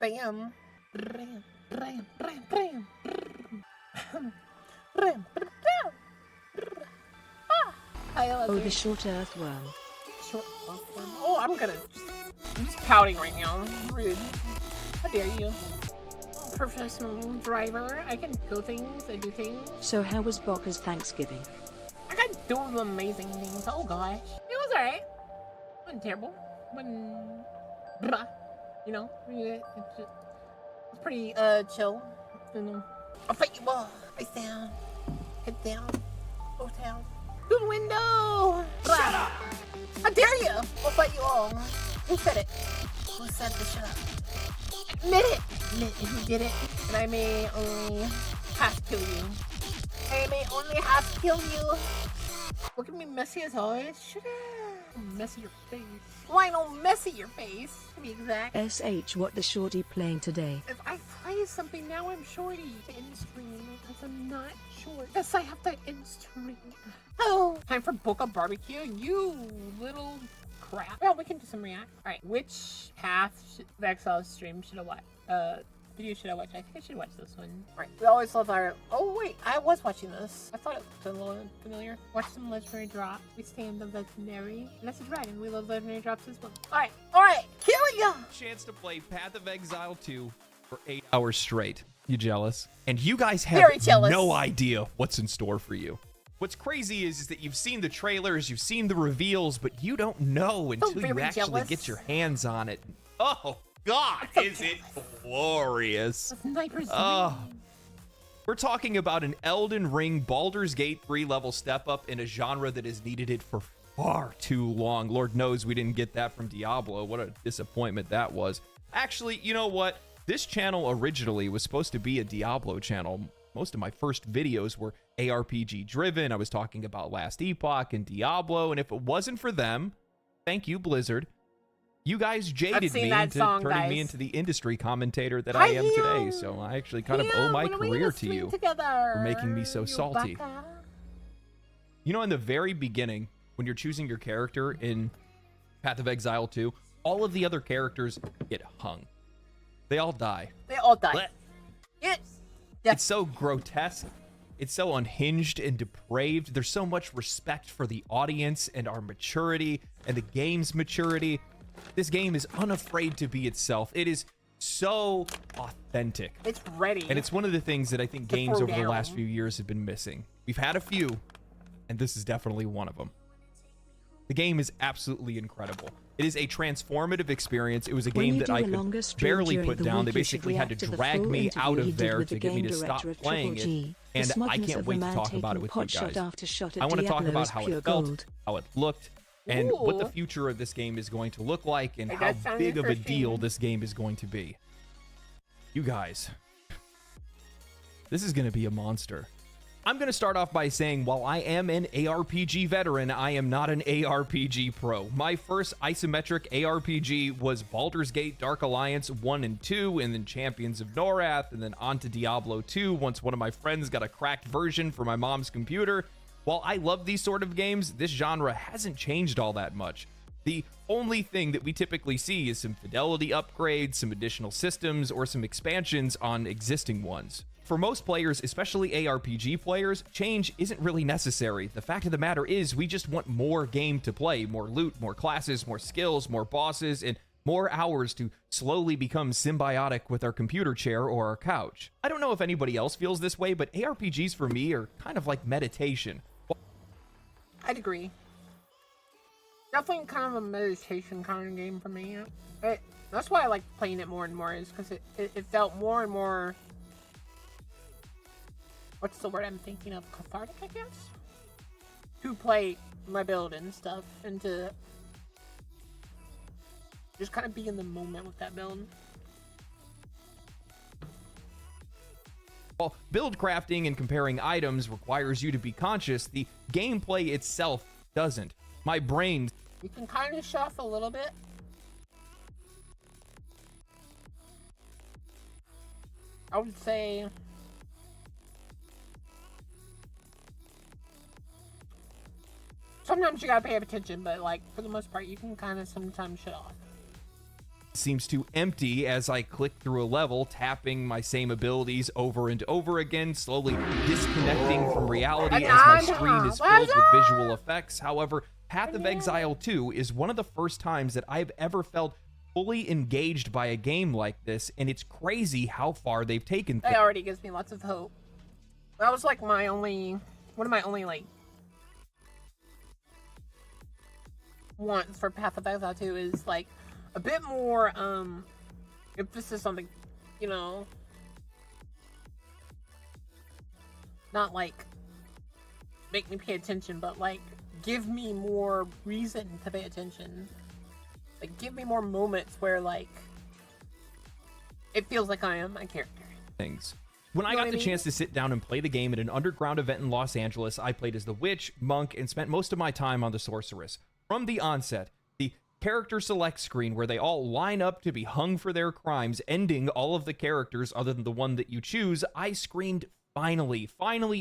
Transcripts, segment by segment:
Bam. Ram, ram, ram, ram. Ram, ram. Oh, the short earthworm. Short earthworm. Oh, I'm just pouting right now. Rude. How dare you? Professional driver. I can go things. I do things. So how was Boka's Thanksgiving? I got doing amazing things. Oh gosh, it was alright. Wasn't terrible. Wasn't blah. You know, it's pretty chill. You know, I'll fight you all. Face down, head down, both down. Through the window. Blah. Shut up! How dare you? I'll fight you all. Who said it? Who said to shut up? Admit it. Admit you did it, and I may only half kill you. I may only half kill you. Look at me messy as always. Should I messy your face? Why don't messy your face, to be exact. SH, what the shorty playing today? If I play something now, I'm shorty. Endstream, because I'm not short. Yes, I have to endstream. Oh, time for Boka Barbecue, you little crap. Well, we can do some react. Alright, which path of Exile stream should I watch? Video should I watch? I think I should watch this one. Alright, we always love our... Oh wait, I was watching this. I thought it was a little familiar. Watch some legendary drops. We stand the legendary. And that's a dragon. We love legendary drops as well. Alright, here we go! Chance to play Path of Exile 2 for 8 hours straight. You jealous? And you guys have no idea what's in store for you. What's crazy is that you've seen the trailers, you've seen the reveals, but you don't know until you actually get your hands on it. Oh, God, is it glorious. We're talking about an Elden Ring Baldur's Gate 3 level step up in a genre that has needed it for far too long. Lord knows we didn't get that from Diablo. What a disappointment that was. Actually, you know what? This channel originally was supposed to be a Diablo channel. Most of my first videos were ARPG driven. I was talking about Last Epoch and Diablo, and if it wasn't for them, thank you, Blizzard, you guys jaded me into turning me into the industry commentator that I am today. So I actually kind of owe my career to you for making me so salty. You know, in the very beginning, when you're choosing your character in Path of Exile 2, all of the other characters get hung. They all die. They all die. It's so grotesque. It's so unhinged and depraved. There's so much respect for the audience and our maturity and the game's maturity. This game is unafraid to be itself. It is so authentic. It's ready. And it's one of the things that I think games over the last few years have been missing. We've had a few, and this is definitely one of them. The game is absolutely incredible. It is a transformative experience. It was a game that I could barely put down. They basically had to drag me out of there to get me to stop playing it. And I can't wait to talk about it with you guys. I want to talk about how it felt, how it looked, and what the future of this game is going to look like, and how big of a deal this game is going to be. You guys, this is going to be a monster. I'm going to start off by saying, while I am an ARPG veteran, I am not an ARPG pro. My first isometric ARPG was Baldur's Gate Dark Alliance 1 and 2, and then Champions of Norath, and then on to Diablo 2 once one of my friends got a cracked version for my mom's computer. While I love these sort of games, this genre hasn't changed all that much. The only thing that we typically see is some fidelity upgrades, some additional systems, or some expansions on existing ones. For most players, especially ARPG players, change isn't really necessary. The fact of the matter is, we just want more game to play, more loot, more classes, more skills, more bosses, and more hours to slowly become symbiotic with our computer chair or our couch. I don't know if anybody else feels this way, but ARPGs for me are kind of like meditation. I'd agree. Definitely kind of a meditation kind of game for me. That's why I like playing it more and more, is because it felt more and more... What's the word I'm thinking of? Cathartic, I guess? To play my build and stuff, and to just kind of be in the moment with that build. While build crafting and comparing items requires you to be conscious, the gameplay itself doesn't. My brain... You can kind of show off a little bit. I would say... Sometimes you gotta pay attention, but like for the most part, you can kind of sometimes shut off. seems too empty as I click through a level, tapping my same abilities over and over again, slowly disconnecting from reality as my screen is filled with visual effects. However, Path of Exile 2 is one of the first times that I've ever felt fully engaged by a game like this, and it's crazy how far they've taken things. That already gives me lots of hope. That was like one of my only like wants for Path of Exile 2 is like a bit more emphasis on the, you know, not like make me pay attention, but like give me more reason to pay attention. Like give me more moments where like it feels like I am a character. Things. When I got the chance to sit down and play the game at an underground event in Los Angeles, I played as the witch, monk, and spent most of my time on the sorceress. From the onset, the character select screen where they all line up to be hung for their crimes, ending all of the characters other than the one that you choose, I screamed, finally,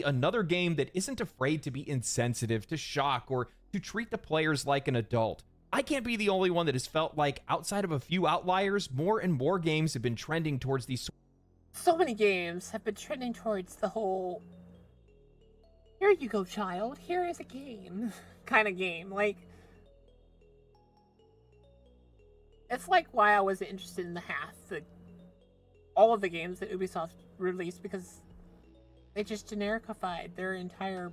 another game that isn't afraid to be insensitive, to shock, or to treat the players like an adult. I can't be the only one that has felt like, outside of a few outliers, more and more games have been trending towards these. So many games have been trending towards the whole, here you go, child, here is a game kind of game. Like, it's like why I wasn't interested in all of the games that Ubisoft released, because they just genericified their entire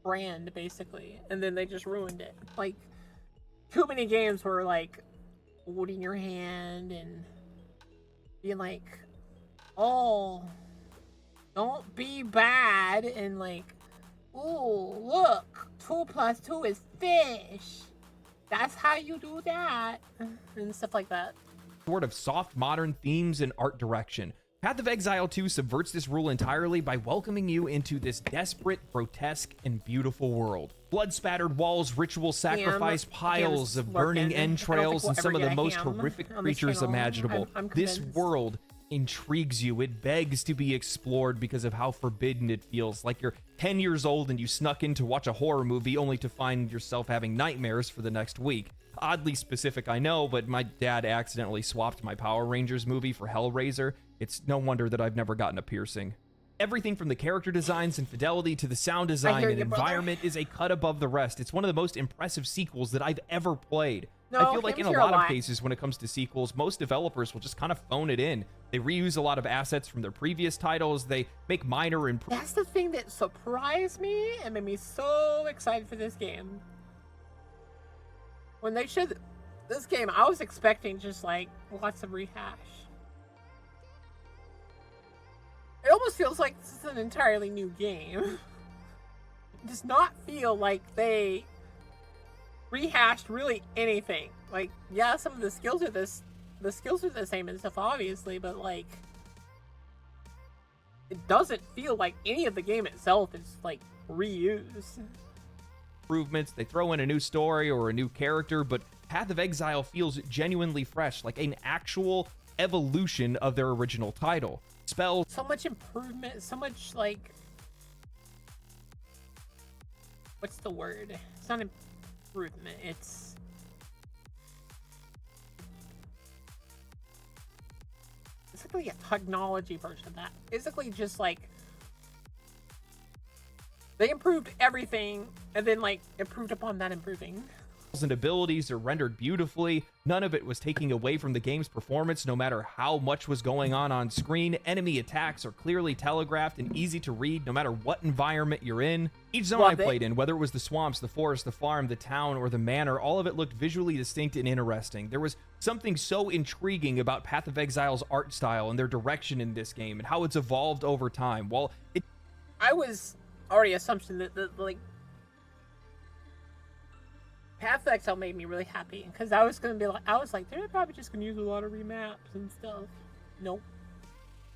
brand, basically, and then they just ruined it. Like, too many games were like holding your hand and being like, oh, don't be bad, and like, ooh, look, 2 + 2 is fish. That's how you do that, and stuff like that. Sort of soft modern themes and art direction. Path of Exile 2 subverts this rule entirely by welcoming you into this desperate, grotesque, and beautiful world. Blood-spattered walls, ritual sacrifice, piles of burning entrails, and some of the most horrific creatures imaginable. This world intrigues you. It begs to be explored because of how forbidden it feels. Like you're 10 years old and you snuck in to watch a horror movie only to find yourself having nightmares for the next week. Oddly specific, I know, but my dad accidentally swapped my Power Rangers movie for Hellraiser. It's no wonder that I've never gotten a piercing. Everything from the character designs and fidelity to the sound design and environment is a cut above the rest. It's one of the most impressive sequels that I've ever played. I feel like in a lot of cases when it comes to sequels, most developers will just kind of phone it in. They reuse a lot of assets from their previous titles. They make minor improvements. That's the thing that surprised me and made me so excited for this game. When they showed this game, I was expecting just like lots of rehash. It almost feels like this is an entirely new game. It does not feel like they rehashed really anything. Like, yeah, some of the skills are the same and stuff, obviously, but like, it doesn't feel like any of the game itself is like reused. Improvements, they throw in a new story or a new character, but Path of Exile feels genuinely fresh, like an actual evolution of their original title. Spells, so much improvement, so much like, what's the word? It's not improvement, it's basically a technology version of that. Basically just like they improved everything and then like improved upon that improving. And abilities are rendered beautifully. None of it was taking away from the game's performance, no matter how much was going on screen. Enemy attacks are clearly telegraphed and easy to read no matter what environment you're in. Each zone I played in, whether it was the swamps, the forest, the farm, the town, or the manor, all of it looked visually distinct and interesting. There was something so intriguing about Path of Exile's art style and their direction in this game and how it's evolved over time. While I was already assumption that like Path of Exile made me really happy because I was like, they're probably just gonna use a lot of remaps and stuff. Nope.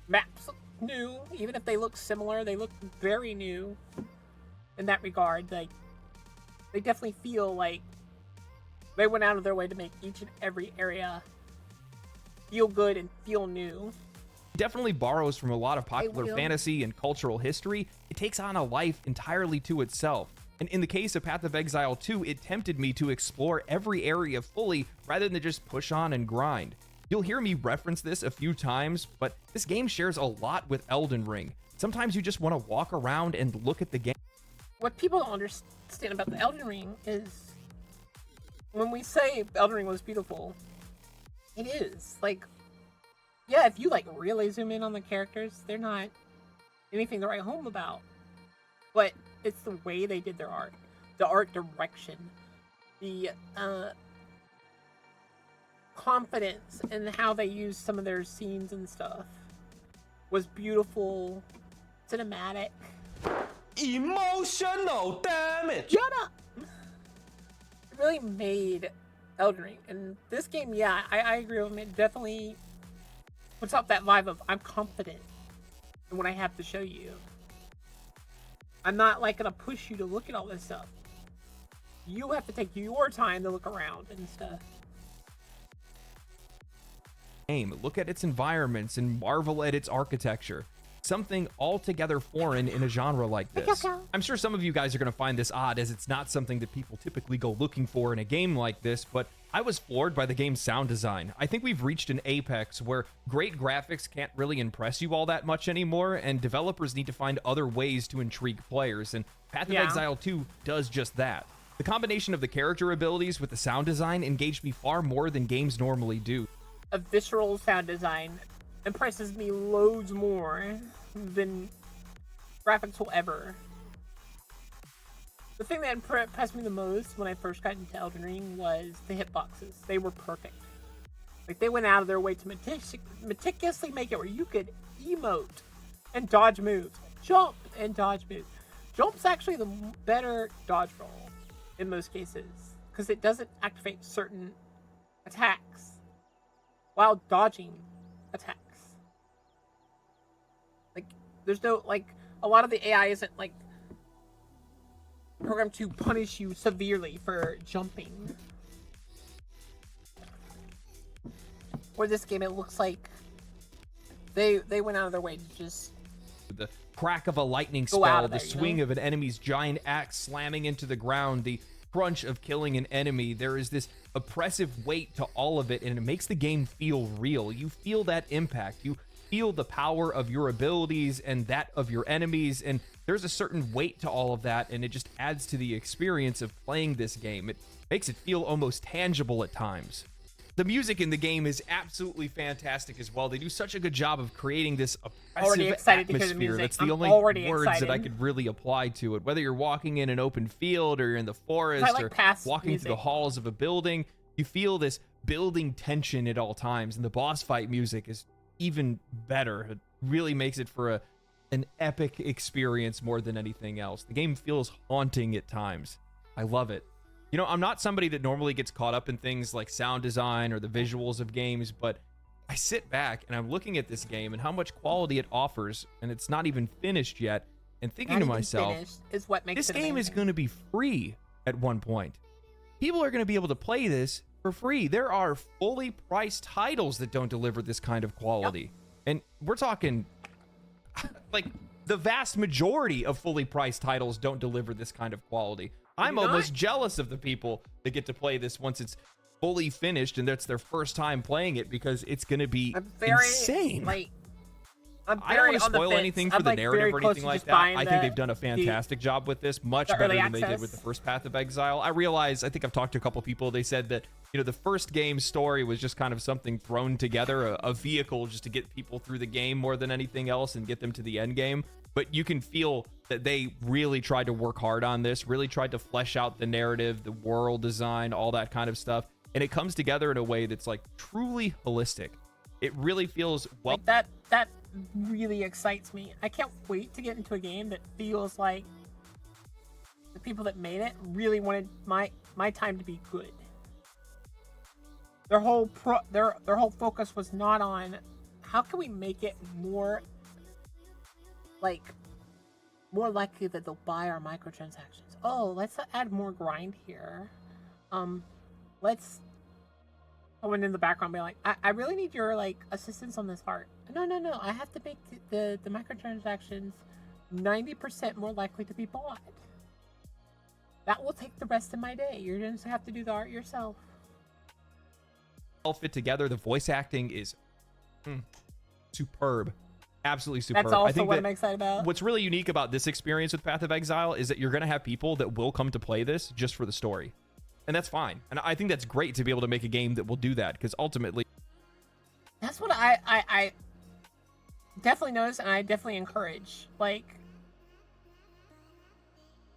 Maps look new, even if they look similar, they look very new in that regard. Like, they definitely feel like they went out of their way to make each and every area feel good and feel new. Definitely borrows from a lot of popular fantasy and cultural history. It takes on a life entirely to itself. And in the case of Path of Exile 2, it tempted me to explore every area fully rather than just push on and grind. You'll hear me reference this a few times, but this game shares a lot with Elden Ring. Sometimes you just want to walk around and look at the game. What people don't understand about the Elden Ring is when we say Elden Ring was beautiful, it is. Like, yeah, if you like really zoom in on the characters, they're not anything to write home about. But it's the way they did their art, the art direction, the confidence in how they used some of their scenes and stuff was beautiful, cinematic. Emotional damage. Shut up! It really made Elden Ring. And this game, yeah, I agree with him. It definitely puts out that vibe of I'm confident in what I have to show you. I'm not like gonna push you to look at all this stuff. You have to take your time to look around and stuff. Look at its environments and marvel at its architecture. Something altogether foreign in a genre like this. I'm sure some of you guys are going to find this odd, as it's not something that people typically go looking for in a game like this, but I was floored by the game's sound design. I think we've reached an apex where great graphics can't really impress you all that much anymore, and developers need to find other ways to intrigue players, and Path of Exile 2 does just that. The combination of the character abilities with the sound design engaged me far more than games normally do. A visceral sound design impresses me loads more than graphics will ever. The thing that impressed me the most when I first got into Elden Ring was the hitboxes. They were perfect. Like, they went out of their way to meticulously make it where you could emote and dodge moves, jump and dodge moves. Jump's actually the better dodge roll in most cases because it doesn't activate certain attacks while dodging attacks. Like, there's no, like, a lot of the AI isn't, like, programmed to punish you severely for jumping. Or this game, it looks like they went out of their way to just... The crack of a lightning spell, the swing of an enemy's giant axe slamming into the ground, the crunch of killing an enemy. There is this oppressive weight to all of it, and it makes the game feel real. You feel that impact. You feel the power of your abilities and that of your enemies, and there's a certain weight to all of that, and it just adds to the experience of playing this game. It makes it feel almost tangible at times. The music in the game is absolutely fantastic as well. They do such a good job of creating this oppressive atmosphere. That's the only words that I could really apply to it. Whether you're walking in an open field or you're in the forest or walking through the halls of a building, you feel this building tension at all times. And the boss fight music is even better. It really makes it for an epic experience more than anything else. The game feels haunting at times. I love it. You know, I'm not somebody that normally gets caught up in things like sound design or the visuals of games, but I sit back and I'm looking at this game and how much quality it offers, and it's not even finished yet, and thinking to myself, is what makes this game is going to be free at one point. People are going to be able to play this for free. There are fully priced titles that don't deliver this kind of quality. And we're talking, like, the vast majority of fully priced titles don't deliver this kind of quality. I'm almost jealous of the people that get to play this once it's fully finished and that's their first time playing it, because it's going to be insane. Like, I don't want to spoil anything for the narrative or anything like that. I think they've done a fantastic job with this, much better than they did with the first Path of Exile. I realize, I think I've talked to a couple people, they said that, you know, the first game's story was just kind of something thrown together, a vehicle just to get people through the game more than anything else and get them to the end game. But you can feel that they really tried to work hard on this, really tried to flesh out the narrative, the world design, all that kind of stuff. And it comes together in a way that's like truly holistic. It really feels well. Like that really excites me. I can't wait to get into a game that feels like the people that made it really wanted my time to be good. Their whole focus was not on how can we make it more likely that they'll buy our microtransactions. Oh, let's add more grind here. Let's someone in the background be like, I really need your assistance on this part. No, I have to make the microtransactions 90% more likely to be bought. That will take the rest of my day. You're going to have to do the art yourself. All fit together. The voice acting is superb. Absolutely superb. That's also I think what that I'm excited about. what's really unique about this experience with Path of Exile is that you're going to have people that will come to play this just for the story. And that's fine. And I think that's great to be able to make a game that will do that, because ultimately... That's what I definitely notice, and I definitely encourage. Like,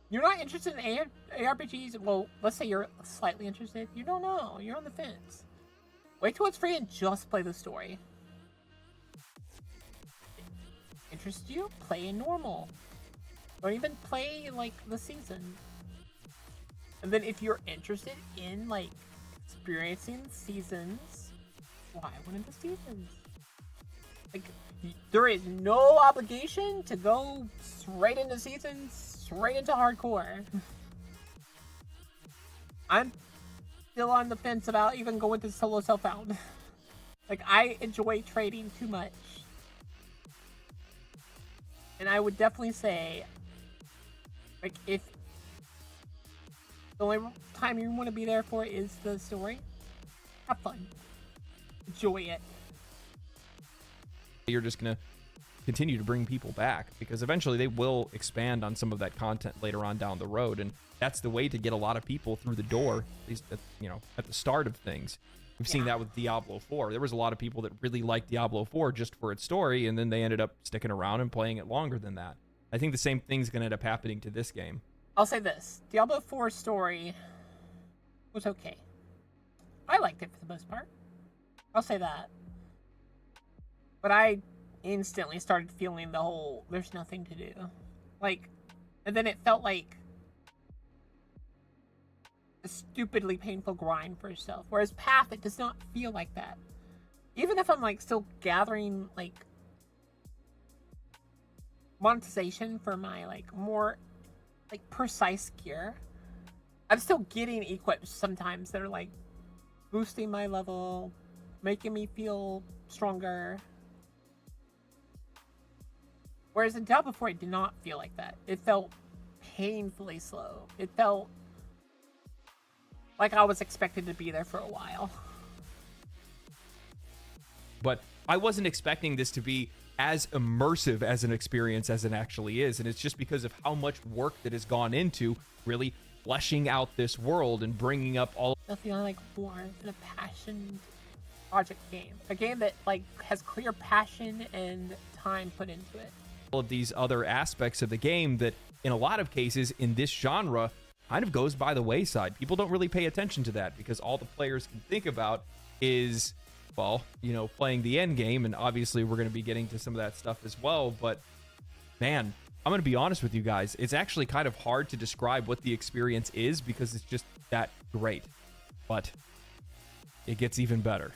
you're not interested in ARPGs? Well, let's say you're slightly interested. You don't know. You're on the fence. Wait till it's free and just play the story. Interest you? Play in normal. Or even play, like, the season. And then if you're interested in, like, experiencing seasons, why one of the seasons? Like, there is no obligation to go straight into seasons, straight into hardcore. I'm still on the fence about even going to solo self-found. Like, I enjoy trading too much. And I would definitely say, like, if the only time you want to be there for is the story, have fun. Enjoy it. You're just going to continue to bring people back, because eventually they will expand on some of that content later on down the road. And that's the way to get a lot of people through the door, at least at, at the start of things. We've seen that with Diablo 4. There was a lot of people that really liked Diablo 4 just for its story, and then they ended up sticking around and playing it longer than that. I think the same thing's going to end up happening to this game. I'll say this. Diablo 4 story was okay. I liked it for the most part. I'll say that. But I instantly started feeling the whole, there's nothing to do. Like, and then it felt like a stupidly painful grind for yourself. Whereas Path, it does not feel like that. Even if I'm, like, still gathering, like, monetization for my, like, more, like, precise gear, I'm still getting equips sometimes that are, like, boosting my level, making me feel stronger. Whereas in Diablo 4, it did not feel like that. It felt painfully slow. It felt like I was expected to be there for a while. But I wasn't expecting this to be as immersive as an experience as it actually is. And it's just because of how much work that has gone into really fleshing out this world and bringing up all... I feel like more than a passion project game. A game that, like, has clear passion and time put into it. All of these other aspects of the game that, in a lot of cases, in this genre, kind of goes by the wayside. People don't really pay attention to that because all the players can think about is, well, playing the end game. And obviously we're going to be getting to some of that stuff as well. But man, I'm going to be honest with you guys. It's actually kind of hard to describe what the experience is because it's just that great. But it gets even better.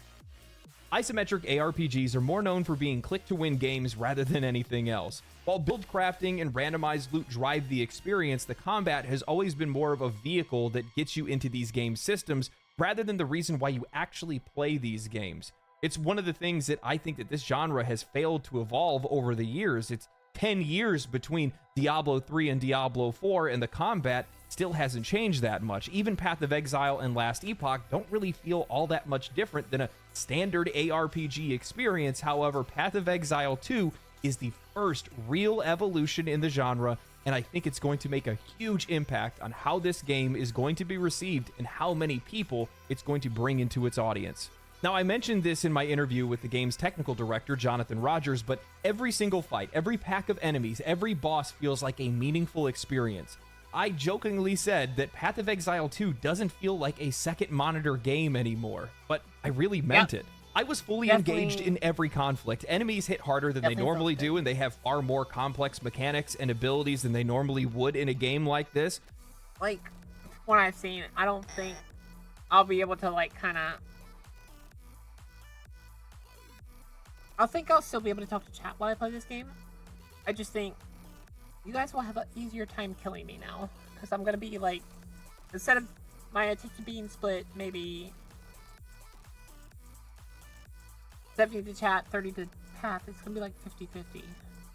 Isometric ARPGs are more known for being click-to-win games rather than anything else. While build crafting and randomized loot drive the experience, the combat has always been more of a vehicle that gets you into these game systems rather than the reason why you actually play these games. It's one of the things that I think that this genre has failed to evolve over the years. It's 10 years between Diablo 3 and Diablo 4, and the combat still hasn't changed that much. Even Path of Exile and Last Epoch don't really feel all that much different than a standard ARPG experience. However, Path of Exile 2 is the first real evolution in the genre, and I think it's going to make a huge impact on how this game is going to be received and how many people it's going to bring into its audience. Now, I mentioned this in my interview with the game's technical director, Jonathan Rogers, but every single fight, every pack of enemies, every boss feels like a meaningful experience. I jokingly said that Path of Exile 2 doesn't feel like a second monitor game anymore, but I really meant it. I was fully engaged in every conflict. Enemies hit harder than they normally do, and they have far more complex mechanics and abilities than they normally would in a game like this. Like, what I've seen, I don't think I'll be able to, like, kind of... I think I'll still be able to talk to chat while I play this game. I just think you guys will have an easier time killing me now, because I'm going to be, like, instead of my attention being split, maybe 70 to chat, 30 to path, it's going to be like 50-50.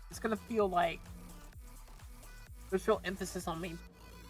It's going to feel like there's real emphasis on me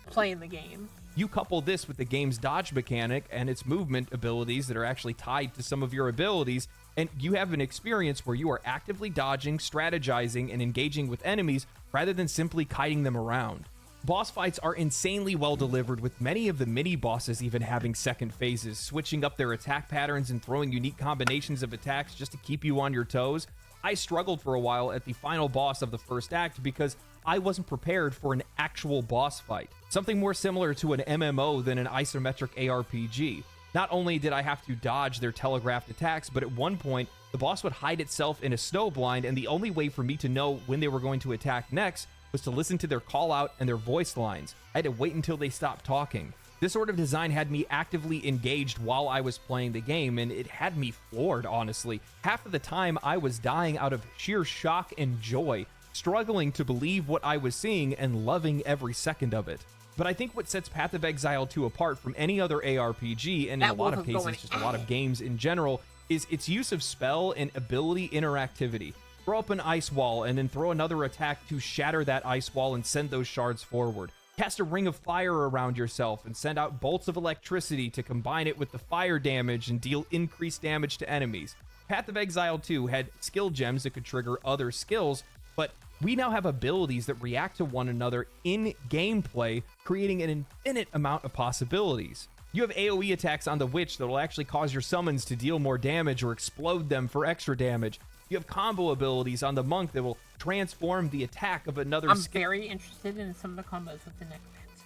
playing the game. You couple this with the game's dodge mechanic and its movement abilities that are actually tied to some of your abilities, and you have an experience where you are actively dodging, strategizing, and engaging with enemies rather than simply kiting them around. Boss fights are insanely well delivered, with many of the mini bosses even having second phases, switching up their attack patterns and throwing unique combinations of attacks just to keep you on your toes. I struggled for a while at the final boss of the first act because I wasn't prepared for an actual boss fight, something more similar to an MMO than an isometric ARPG. Not only did I have to dodge their telegraphed attacks, but at one point, the boss would hide itself in a snowblind, and the only way for me to know when they were going to attack next was to listen to their call out and their voice lines. I had to wait until they stopped talking. This sort of design had me actively engaged while I was playing the game, and it had me floored, honestly. Half of the time, I was dying out of sheer shock and joy, struggling to believe what I was seeing and loving every second of it. But I think what sets Path of Exile 2 apart from any other ARPG, and in a lot of cases just a lot of games in general, is its use of spell and ability interactivity. Throw up an ice wall and then throw another attack to shatter that ice wall and send those shards forward. Cast a ring of fire around yourself and send out bolts of electricity to combine it with the fire damage and deal increased damage to enemies. Path of Exile 2 had skill gems that could trigger other skills, but we now have abilities that react to one another in gameplay, creating an infinite amount of possibilities. You have AoE attacks on the witch that will actually cause your summons to deal more damage or explode them for extra damage. You have combo abilities on the monk that will transform the attack of another I'm very interested in some of the combos with the necromancer.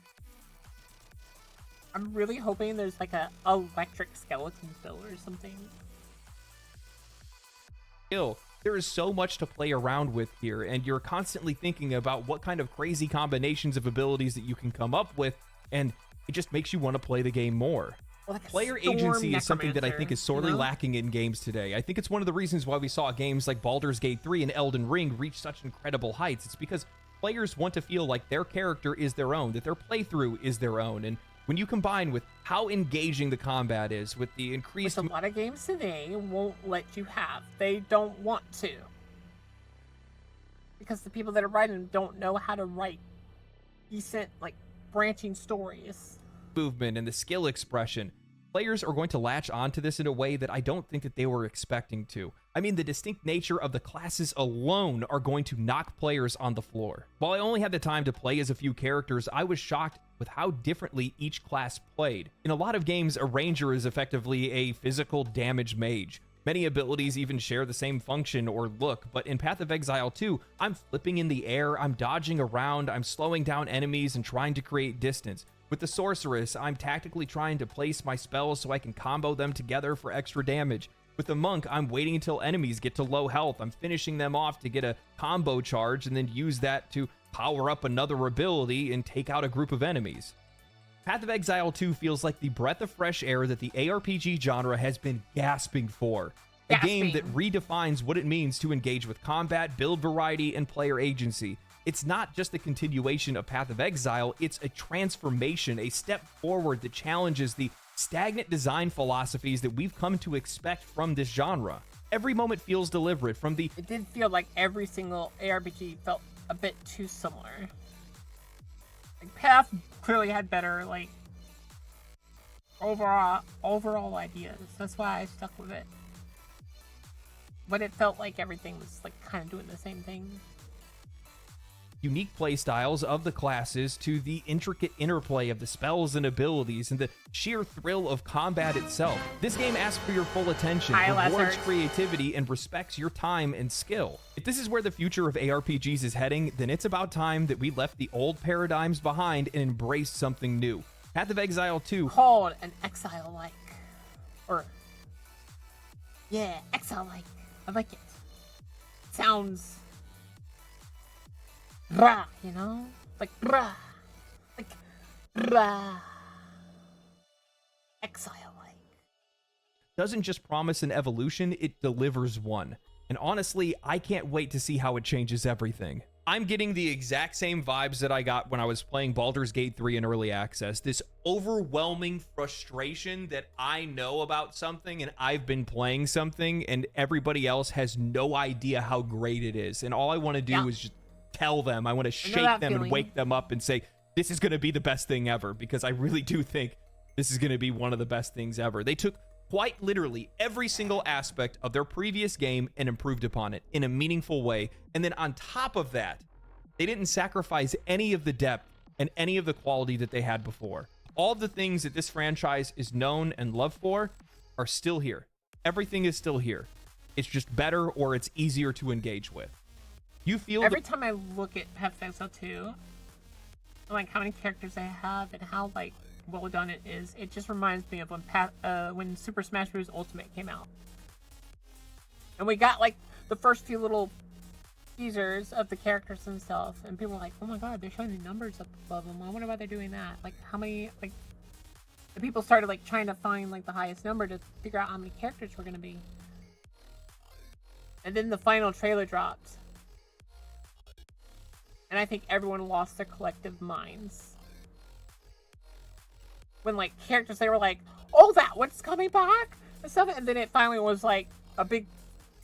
I'm really hoping there's like a electric skeleton spell or something. There is so much to play around with here, and you're constantly thinking about what kind of crazy combinations of abilities that you can come up with, and it just makes you want to play the game more. Like Player agency is something that I think is sorely lacking in games today. I think it's one of the reasons why we saw games like Baldur's Gate 3 and Elden Ring reach such incredible heights. It's because players want to feel like their character is their own, that their playthrough is their own, and when you combine with how engaging the combat is, with the increased... Which a lot of games today won't let you have. They don't want to. Because the people that are writing them don't know how to write decent, like, branching stories. Movement and the skill expression. Players are going to latch onto this in a way that I don't think that they were expecting to. I mean, the distinct nature of the classes alone are going to knock players on the floor. While I only had the time to play as a few characters, I was shocked with how differently each class played. In a lot of games, a ranger is effectively a physical damage mage. Many abilities even share the same function or look, but in Path of Exile 2, I'm flipping in the air, I'm dodging around, I'm slowing down enemies and trying to create distance. With the sorceress, I'm tactically trying to place my spells so I can combo them together for extra damage. With the monk, I'm waiting until enemies get to low health. I'm finishing them off to get a combo charge and then use that to power up another ability and take out a group of enemies. Path of Exile 2 feels like the breath of fresh air that the ARPG genre has been gasping for. A game that redefines what it means to engage with combat, build variety, and player agency. It's not just a continuation of Path of Exile, it's a transformation, a step forward that challenges the stagnant design philosophies that we've come to expect from this genre. Every moment feels deliberate, from the... It did feel like every single ARPG felt a bit too similar. Like, Path clearly had better, like, overall ideas. That's why I stuck with it. But it felt like everything was, like, kind of doing the same thing. Unique playstyles of the classes to the intricate interplay of the spells and abilities and the sheer thrill of combat itself. This game asks for your full attention, rewards creativity, and respects your time and skill. If this is where the future of ARPGs is heading, then it's about time that we left the old paradigms behind and embraced something new. Path of Exile 2 called an Exile-like. Or, yeah, Exile-like. I like it. Sounds... rah, you know? Like rah. Like rah. Exile-like. doesn't just promise an evolution, it delivers one. And honestly, I can't wait to see how it changes everything. I'm getting the exact same vibes that I got when I was playing Baldur's Gate 3 in early access. This overwhelming frustration that I know about something and I've been playing something and everybody else has no idea how great it is. And all I want to do is just tell them. I want to shake them and wake them up and say, this is going to be the best thing ever, because I really do think this is going to be one of the best things ever. They took quite literally every single aspect of their previous game and improved upon it in a meaningful way. And then on top of that, they didn't sacrifice any of the depth and any of the quality that they had before. All of the things that this franchise is known and loved for are still here. Everything is still here. It's just better, or it's easier to engage with. You feel every time I look at Path of Exile 2, like how many characters they have and how like well done it is, it just reminds me of when Super Smash Bros. Ultimate came out, and we got like the first few little teasers of the characters themselves, and people were like, "Oh my god, they're showing the numbers up above them. I wonder why they're doing that." Like how many like the people started like trying to find like the highest number to figure out how many characters were gonna be, and then the final trailer dropped. And I think everyone lost their collective minds. When, like, characters, they were like, oh, that one's coming back? And stuff. And then it finally was, like, a big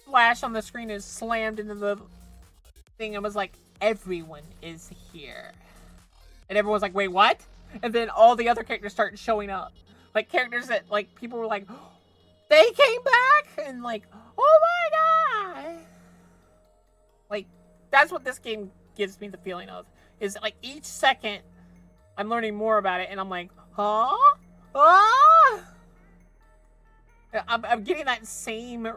flash on the screen and slammed into the thing and was like, everyone is here. And everyone was like, wait, what? And then all the other characters started showing up. Like, characters that, like, people were like, oh, they came back? And, like, oh my god! Like, that's what this game gives me the feeling of, is like each second I'm learning more about it and I'm like, huh? I'm getting that same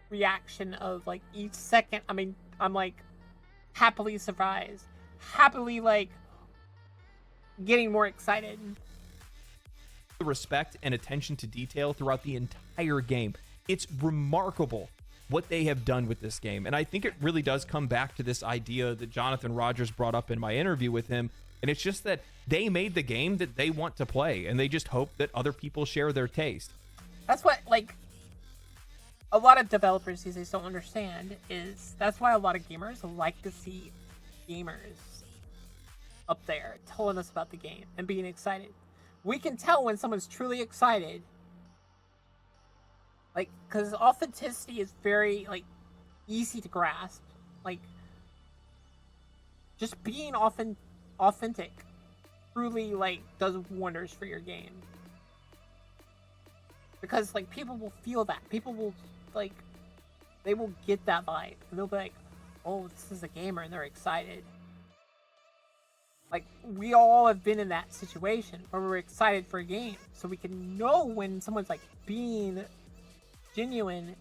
reaction of like each second. I mean, I'm like happily surprised, happily like getting more excited. The respect and attention to detail throughout the entire game. It's remarkable what they have done with this game. And I think it really does come back to this idea that Jonathan Rogers brought up in my interview with him. And it's just that they made the game that they want to play, and they just hope that other people share their taste. That's what, like, a lot of developers these days don't understand, is that's why a lot of gamers like to see gamers up there telling us about the game and being excited. We can tell when someone's truly excited. Like, because authenticity is very, like, easy to grasp. Like, just being authentic truly, like, does wonders for your game. Because, like, people will feel that. People will, like, they will get that vibe. And they'll be like, oh, this is a gamer, and they're excited. Like, we all have been in that situation where we're excited for a game. So we can know when someone's, like, being genuine.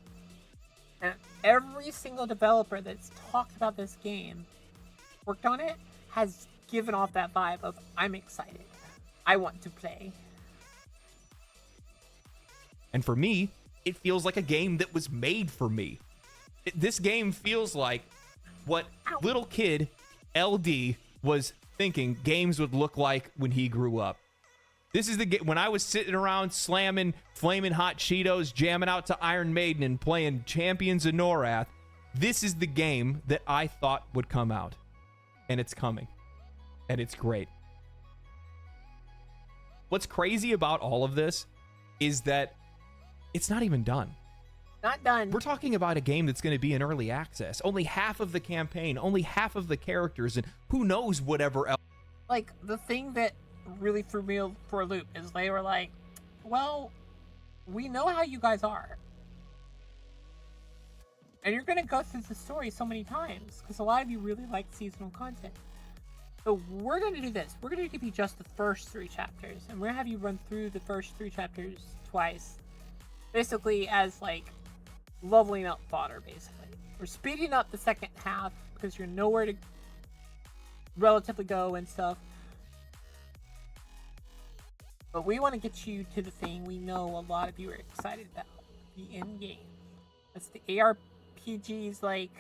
And every single developer that's talked about this game, worked on it, has given off that vibe of, I'm excited, I want to play. And for me, it feels like a game that was made for me. This game feels like what little kid LD was thinking games would look like when he grew up. This is the game when I was sitting around slamming flaming hot Cheetos, jamming out to Iron Maiden, and playing Champions of Norath. This is the game that I thought would come out. And it's coming. And it's great. What's crazy about all of this is that it's not even done. Not done. We're talking about a game that's going to be in early access. Only half of the campaign, only half of the characters, and who knows whatever else. Like, the thing that really threw me for a loop is they were like, well, we know how you guys are. And you're going to go through the story so many times, because a lot of you really like seasonal content. So we're going to do this. We're going to give you just the first 3 chapters, and we're going to have you run through the first 3 chapters twice. Basically as, like, leveling up fodder, basically. We're speeding up the second half, because you're nowhere to relatively go and stuff. But we want to get you to the thing we know a lot of you are excited about. The end game. That's the ARPG's, like,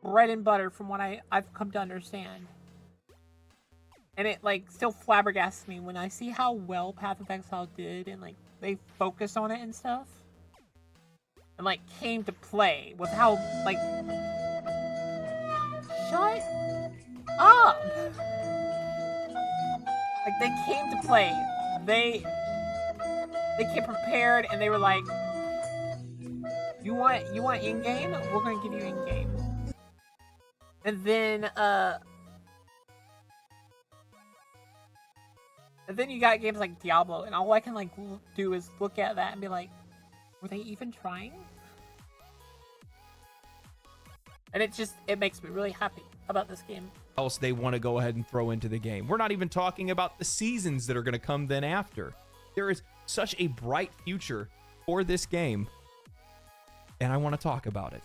bread and butter from what I've come to understand. And it, like, still flabbergasts me when I see how well Path of Exile did and, like, they focused on it and stuff. And, like, came to play with how, like... Shut up! Like, they came to play. They came prepared, and they were like, you want in-game? We're gonna give you in-game. And then, And then you got games like Diablo, and all I can like do is look at that and be like, were they even trying? And it makes me really happy about this game. Else they want to go ahead and throw into the game. We're not even talking about the seasons that are going to come then after. There is such a bright future for this game, and I want to talk about it.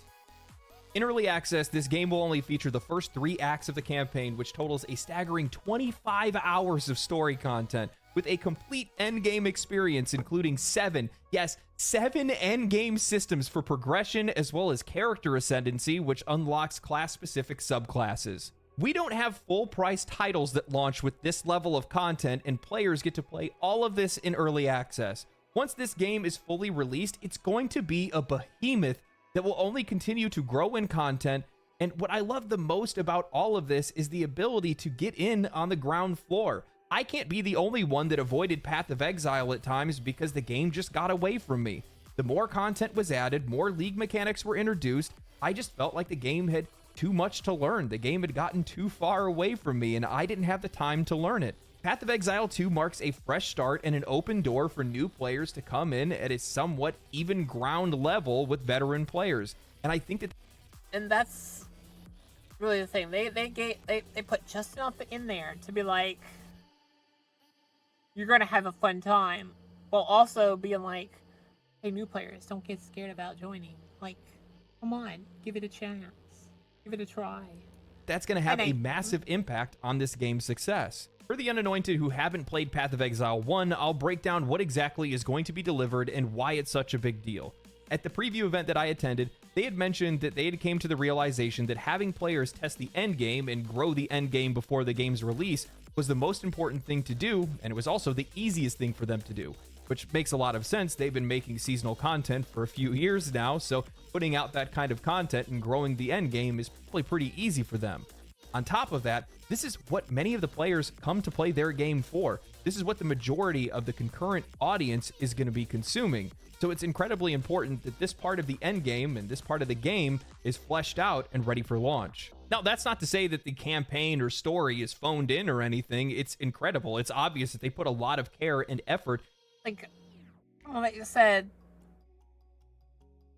In early access, this game will only feature the first 3 acts of the campaign, which totals a staggering 25 hours of story content, with a complete endgame experience, including 7 endgame systems for progression, as well as character ascendancy, which unlocks class-specific subclasses. We don't have full-price titles that launch with this level of content, and players get to play all of this in early access. Once this game is fully released, it's going to be a behemoth that will only continue to grow in content. And what I love the most about all of this is the ability to get in on the ground floor. I can't be the only one that avoided Path of Exile at times because the game just got away from me. The more content was added, more league mechanics were introduced, I just felt like the game had too much to learn. The game had gotten too far away from me, and I didn't have the time to learn it. Path of Exile 2 marks a fresh start and an open door for new players to come in at a somewhat even ground level with veteran players. And I think that... And that's really the thing. They put just enough in there to be like, you're gonna have a fun time, while also being like, hey, new players, don't get scared about joining. Like, come on, give it a chance. Give it a try. That's going to have a massive impact on this game's success. For the unanointed who haven't played Path of Exile 1, I'll break down what exactly is going to be delivered and why it's such a big deal. At the preview event that I attended, they had mentioned that they had came to the realization that having players test the endgame and grow the endgame before the game's release was the most important thing to do, and it was also the easiest thing for them to do, which makes a lot of sense. They've been making seasonal content for a few years now, so putting out that kind of content and growing the endgame is probably pretty easy for them. On top of that, this is what many of the players come to play their game for. This is what the majority of the concurrent audience is going to be consuming. So it's incredibly important that this part of the endgame and this part of the game is fleshed out and ready for launch. Now, that's not to say that the campaign or story is phoned in or anything. It's incredible. It's obvious that they put a lot of care and effort. Like you said,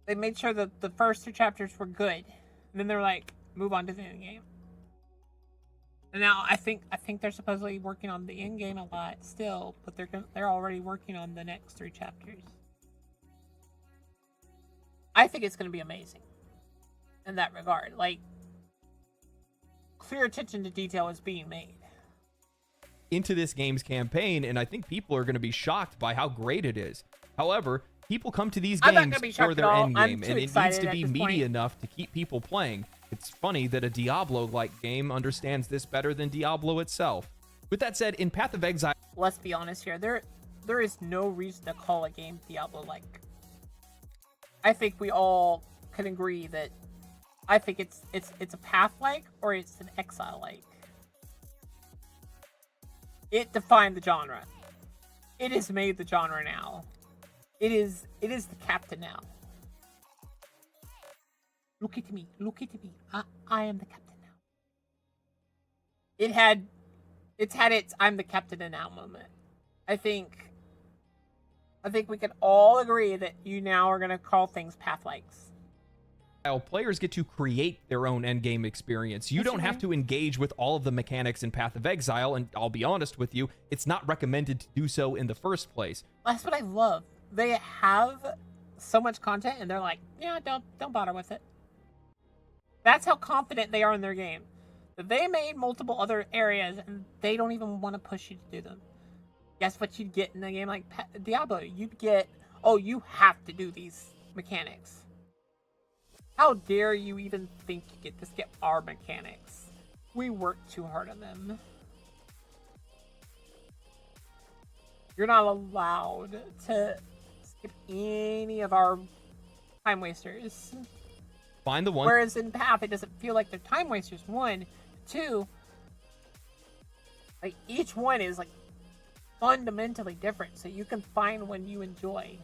they made sure that the first 2 chapters were good. And then they're like, move on to the end game. And now I think they're supposedly working on the end game a lot still, but they're already working on the next 3 chapters. I think it's going to be amazing in that regard. Like, clear attention to detail is being made into this game's campaign, and I think people are going to be shocked by how great it is. However, people come to these games for their endgame, and it needs to be meaty enough to keep people playing. It's funny that a Diablo-like game understands this better than Diablo itself. With that said, in Path of Exile... Let's be honest here. There is no reason to call a game Diablo-like. I think we all can agree that I think it's a Path-like or it's an Exile-like. It defined the genre. It has made the genre now. It is the captain now. Look at me. Look at me. I am the captain now. It's had its I'm the captain now moment. I think we can all agree that you now are going to call things path-likes. Players get to create their own endgame experience. You don't have to engage with all of the mechanics in Path of Exile, and I'll be honest with you, it's not recommended to do so in the first place. That's what I love. They have so much content, and they're like, yeah, don't bother with it. That's how confident they are in their game. They made multiple other areas, and they don't even want to push you to do them. Guess what you'd get in a game like Diablo? You'd get, oh, you have to do these mechanics. How dare you even think you get to skip our mechanics? We worked too hard on them. You're not allowed to skip any of our time wasters. Find the one. Whereas in Path, it doesn't feel like they're time wasters. 1, 2, like each one is like fundamentally different, so you can find one you enjoy.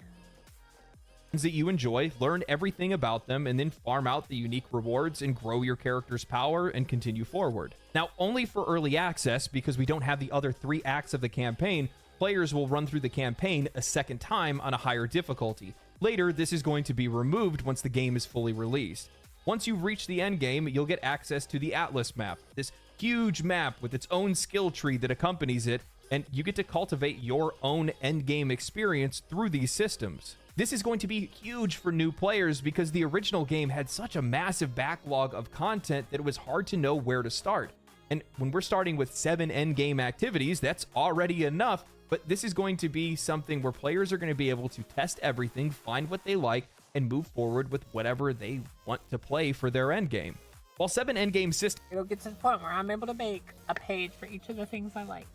that you enjoy, learn everything about them, and then farm out the unique rewards and grow your character's power and continue forward. Now, only for early access, because we don't have the other 3 acts of the campaign, players will run through the campaign a second time on a higher difficulty. Later, this is going to be removed once the game is fully released. Once you reach the end game, you'll get access to the Atlas map, this huge map with its own skill tree that accompanies it, and you get to cultivate your own endgame experience through these systems. This is going to be huge for new players because the original game had such a massive backlog of content that it was hard to know where to start. And when we're starting with 7 endgame activities, that's already enough, but this is going to be something where players are going to be able to test everything, find what they like, and move forward with whatever they want to play for their endgame. While 7 endgame systems... It'll get to the point where I'm able to make a page for each of the things I like.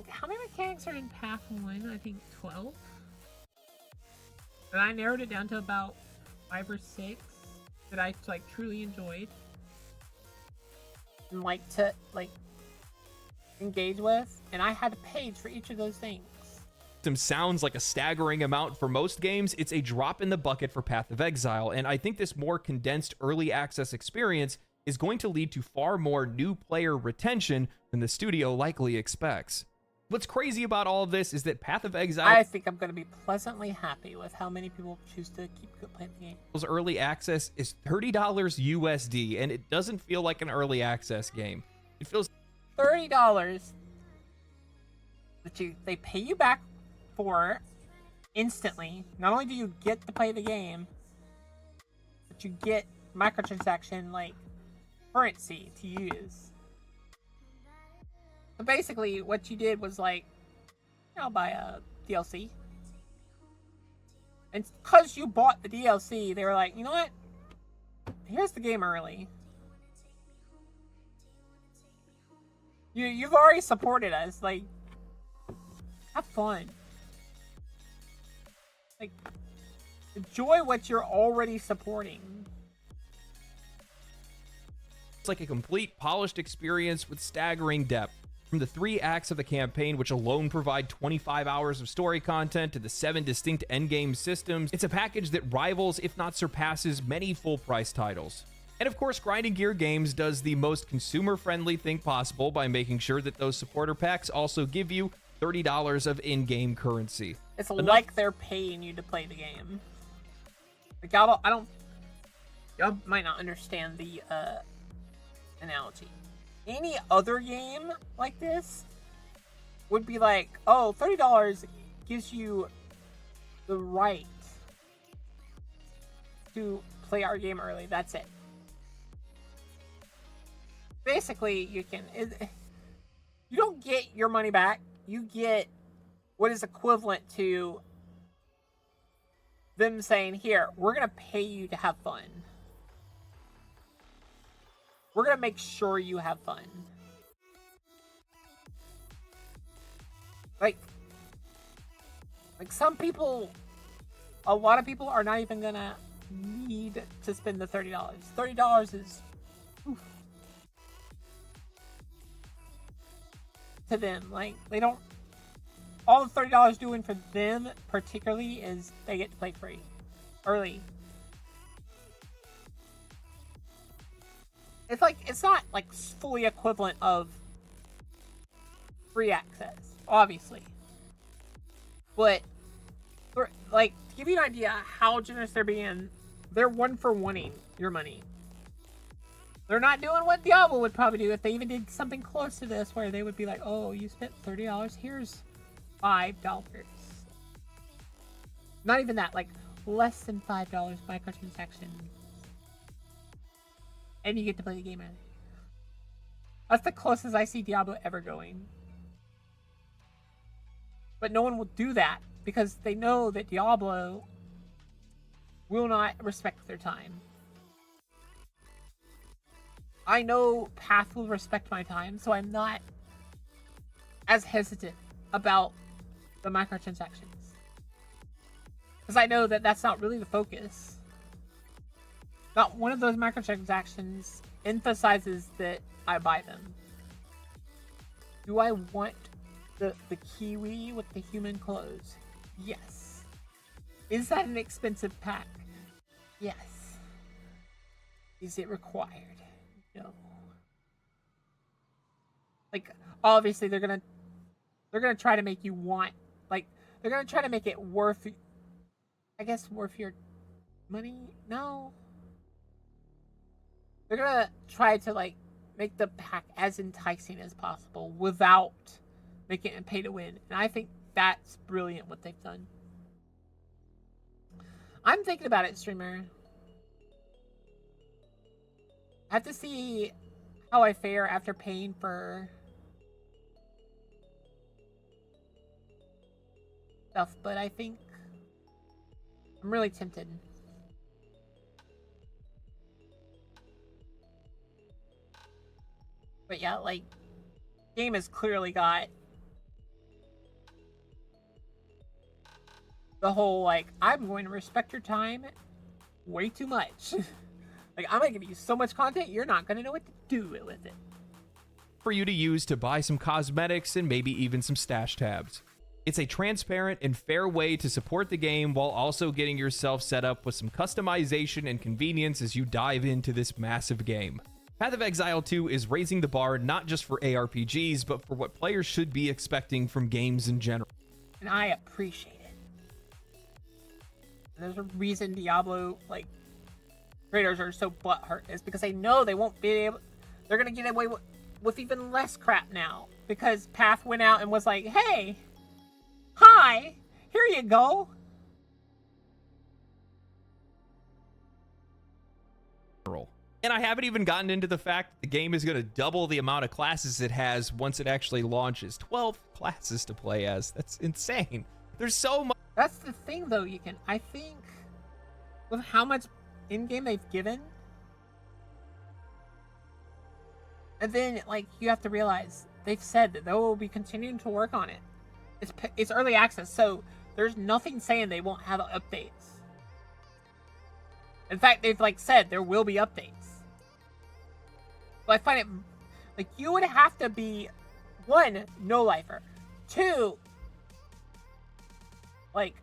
How many mechanics are in Path 1? I think 12. And I narrowed it down to about 5 or 6 that I like truly enjoyed and like to engage with, and I had a page for each of those things. Sounds like a staggering amount for most games. It's a drop in the bucket for Path of Exile, and I think this more condensed early access experience is going to lead to far more new player retention than the studio likely expects. What's crazy about all of this is that Path of Exile... I think I'm going to be pleasantly happy with how many people choose to keep playing the game. Early access is $30 USD, and it doesn't feel like an early access game. It feels... $30 that they pay you back for instantly. Not only do you get to play the game, but you get microtransaction, currency to use. So basically, what you did was I'll buy a DLC. And because you bought the DLC, they were like, you know what? Here's the game early. You've already supported us. Have fun. Enjoy what you're already supporting. It's like a complete, polished experience with staggering depth. From the 3 acts of the campaign, which alone provide 25 hours of story content, to the 7 distinct endgame systems, it's a package that rivals, if not surpasses, many full-price titles. And of course, Grinding Gear Games does the most consumer-friendly thing possible by making sure that those supporter packs also give you $30 of in-game currency. It's like they're paying you to play the game. Y'all might not understand the analogy. Any other game like this would be like, oh, $30 gives you the right to play our game early. That's it. Basically, you don't get your money back. You get what is equivalent to them saying, here, we're going to pay you to have fun. We're going to make sure you have fun. Some people, a lot of people are not even going to need to spend the $30. $30 is to them. They don't, all the $30 doing for them particularly is they get to play free early. It's not fully equivalent of free access, obviously. But to give you an idea how generous they're being, they're 1-for-1ing your money. They're not doing what Diablo would probably do if they even did something close to this, where they would be like, oh, you spent $30, here's $5. Not even that, less than $5 microtransaction. And you get to play the game early. That's the closest I see Diablo ever going. But no one will do that because they know that Diablo will not respect their time. I know Path will respect my time, so I'm not as hesitant about the microtransactions. Because I know that that's not really the focus. Not one of those microtransactions emphasizes that I buy them. Do I want the kiwi with the human clothes? Yes. Is that an expensive pack? Yes. Is it required? No. Like, obviously they're gonna try to make you want, like, they're gonna try to make it worth, I guess, worth your money? No. They're gonna try to, like, make the pack as enticing as possible without making it pay to win. And I think that's brilliant what they've done. I'm thinking about it, streamer. I have to see how I fare after paying for stuff, but I think I'm really tempted. But yeah, like, game has clearly got the whole, like, I'm going to respect your time way too much. Like, I'm going to give you so much content, you're not going to know what to do with it. For you to use to buy some cosmetics and maybe even some stash tabs. It's a transparent and fair way to support the game while also getting yourself set up with some customization and convenience as you dive into this massive game. Path of Exile 2 is raising the bar not just for ARPGs, but for what players should be expecting from games in general. And I appreciate it. And there's a reason Diablo, like, creators are so butthurt, is because they know they won't be able, they're gonna get away with even less crap now, because Path went out and was like, hey, hi, here you go. And I haven't even gotten into the fact that the game is going to double the amount of classes it has once it actually launches. 12 classes to play as. That's insane. There's so much. That's the thing, though, I think with how much in-game they've given, and then, like, you have to realize they've said that they will be continuing to work on it. It's early access, so there's nothing saying they won't have updates. In fact, they've, like, said there will be updates. So I find it, like, you would have to be, 1, no lifer, 2, like,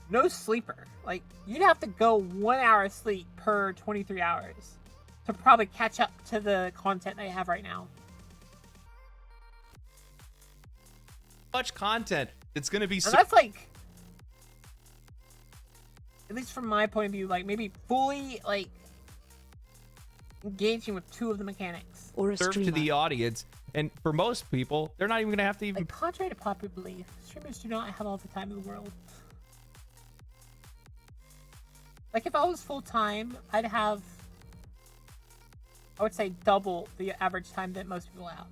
no sleeper. Like, you'd have to go 1 hour of sleep per 23 hours to probably catch up to the content they have right now. Much content that's going to be. And that's, like, at least from my point of view, like, maybe fully, like, engaging with 2 of the mechanics. Or a serve to the audience. And for most people, they're not even going to have to even. Like, contrary to popular belief, streamers do not have all the time in the world. Like, if I was full-time, I'd have, I would say, double the average time that most people have.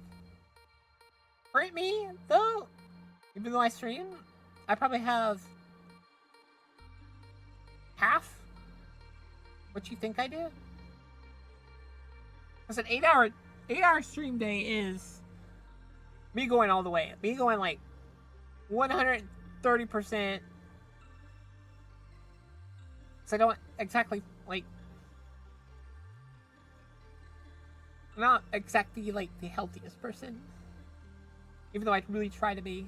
For me, though, even though I stream, I probably have half what you think I do. Because an 8-hour stream day is me going all the way. Me going, like, 130%. So I don't exactly, like, I'm not exactly, like, the healthiest person. Even though I really try to be.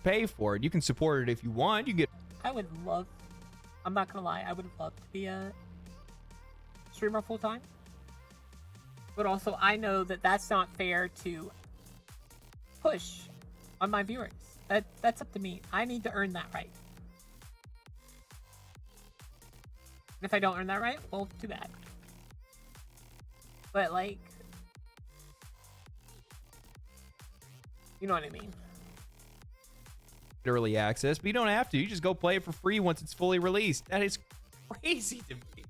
Pay for it. You can support it if you want. You get. I would love, I'm not gonna lie, I would love to be a streamer full-time. But also, I know that that's not fair to push on my viewers. That's up to me. I need to earn that right. And if I don't earn that right, well, too bad. But, like, you know what I mean. Early access, but you don't have to. You just go play it for free once it's fully released. That is crazy to me.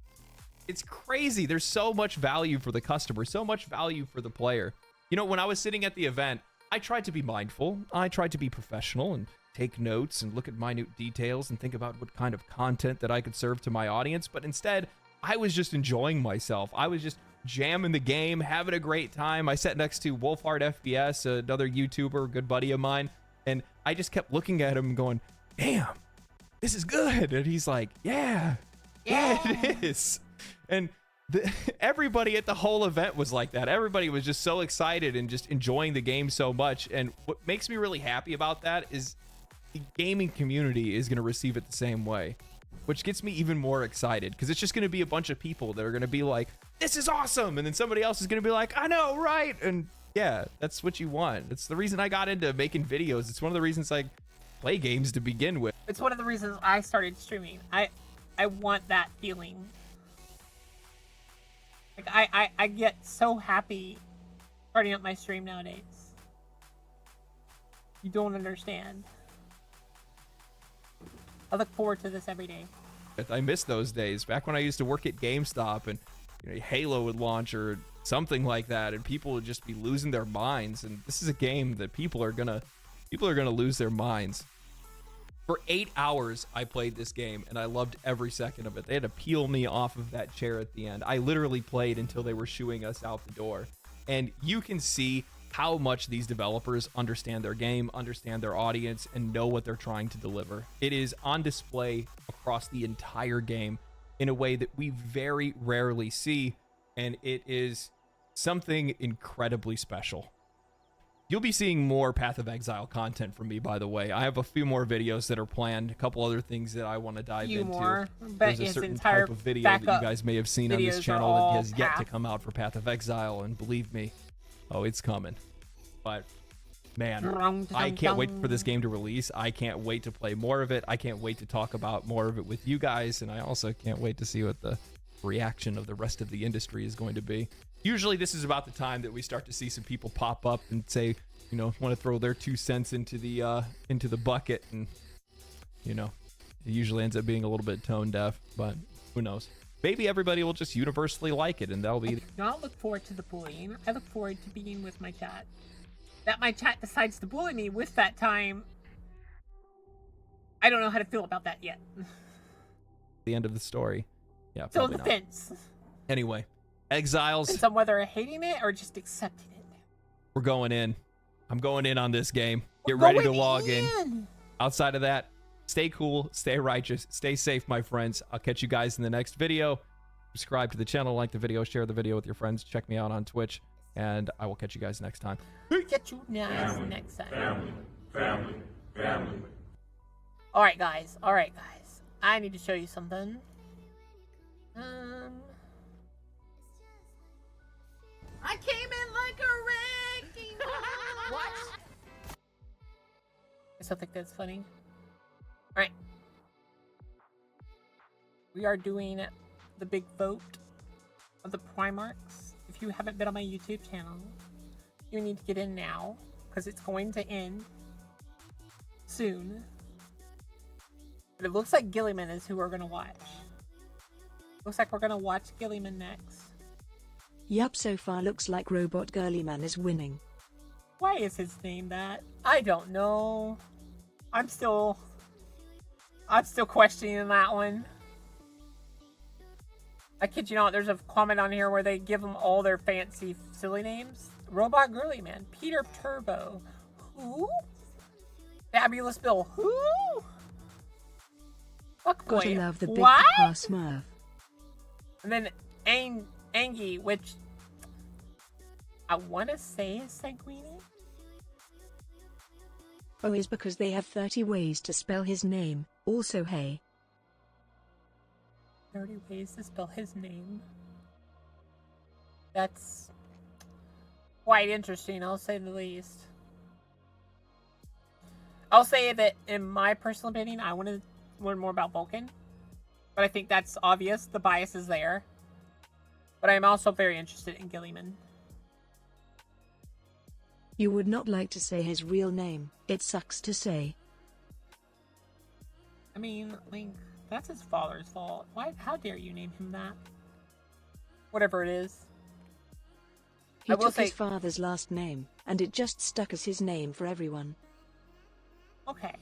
It's crazy. There's so much value for the customer, so much value for the player. You know, when I was sitting at the event, I tried to be mindful. I tried to be professional and take notes and look at minute details and think about what kind of content that I could serve to my audience. But instead, I was just enjoying myself. I was just jamming the game, having a great time. I sat next to Wolfhard FPS, another YouTuber, good buddy of mine, and I just kept looking at him going, damn, this is good. And he's like, yeah, it is. And Everybody at the whole event was like that. Everybody was just so excited and just enjoying the game so much. And what makes me really happy about that is the gaming community is going to receive it the same way, which gets me even more excited because it's just going to be a bunch of people that are going to be like, this is awesome. And then somebody else is going to be like, I know, right? And yeah, that's what you want. It's the reason I got into making videos. It's one of the reasons I play games to begin with. It's one of the reasons I started streaming. I want that feeling. Like I get so happy starting up my stream nowadays. You don't understand. I look forward to this every day. I miss those days back when I used to work at GameStop and Halo would launch or something like that, and people would just be losing their minds. And this is a game that people are gonna lose their minds. For 8 hours, I played this game, and I loved every second of it. They had to peel me off of that chair at the end. I literally played until they were shooing us out the door. And you can see how much these developers understand their game, understand their audience, and know what they're trying to deliver. It is on display across the entire game in a way that we very rarely see, and it is something incredibly special. You'll be seeing more Path of Exile content from me, by the way. I have a few more videos that are planned, a couple other things that I want to dive into. But there's a certain type of video that you guys may have seen on this channel that has yet to come out for Path of Exile, and believe me, oh, it's coming. But man, I can't wait for this game to release. I can't wait to play more of it. I can't wait to talk about more of it with you guys, and I also can't wait to see what the reaction of the rest of the industry is going to be. Usually this is about the time that we start to see some people pop up and say, want to throw their 2 cents into the bucket, and it usually ends up being a little bit tone deaf, but who knows? Maybe everybody will just universally like it, and that'll be. I do not look forward to the bullying. I look forward to being with my chat. That my chat decides to bully me with that time, I don't know how to feel about that yet. The end of the story. Yeah, still probably on the fence. Anyway, Exiles. Depends on whether I'm hating it or just accepting it. We're going in. I'm going in on this game. Get ready to log in. Outside of that, stay cool, stay righteous, stay safe, my friends. I'll catch you guys in the next video. Subscribe to the channel, like the video, share the video with your friends. Check me out on Twitch, and I will catch you guys next time. Catch you guys next time. Family. All right, guys. I need to show you something. I came in like a wrecking ball. What? I still think that's funny. Alright. We are doing the big vote of the Primarchs. If you haven't been on my YouTube channel, you need to get in now, because it's going to end soon. But it looks like Gilliman is who we're going to watch. Looks like we're going to watch Gilliman next. Yup, so far looks like Robot Girly Man is winning. Why is his name that? I don't know. I'm still questioning that one. I kid you not, there's a comment on here where they give them all their fancy, silly names. Robot Girly Man, Peter Turbo, who? Fabulous Bill, who? Fuckboy, Gotta love the big what? Papa Smurf. And then Angie, which I want to say is Sanguini. Oh, is because they have 30 ways to spell his name. Also, hey. 30 ways to spell his name. That's quite interesting, I'll say the least. I'll say that in my personal opinion, I want to learn more about Vulcan. But I think that's obvious. The bias is there. But I'm also very interested in Gilliman. You would not like to say his real name. It sucks to say. I mean, Link, that's his father's fault. Why? How dare you name him that? Whatever it is. He took his father's last name, and it just stuck as his name for everyone. Okay.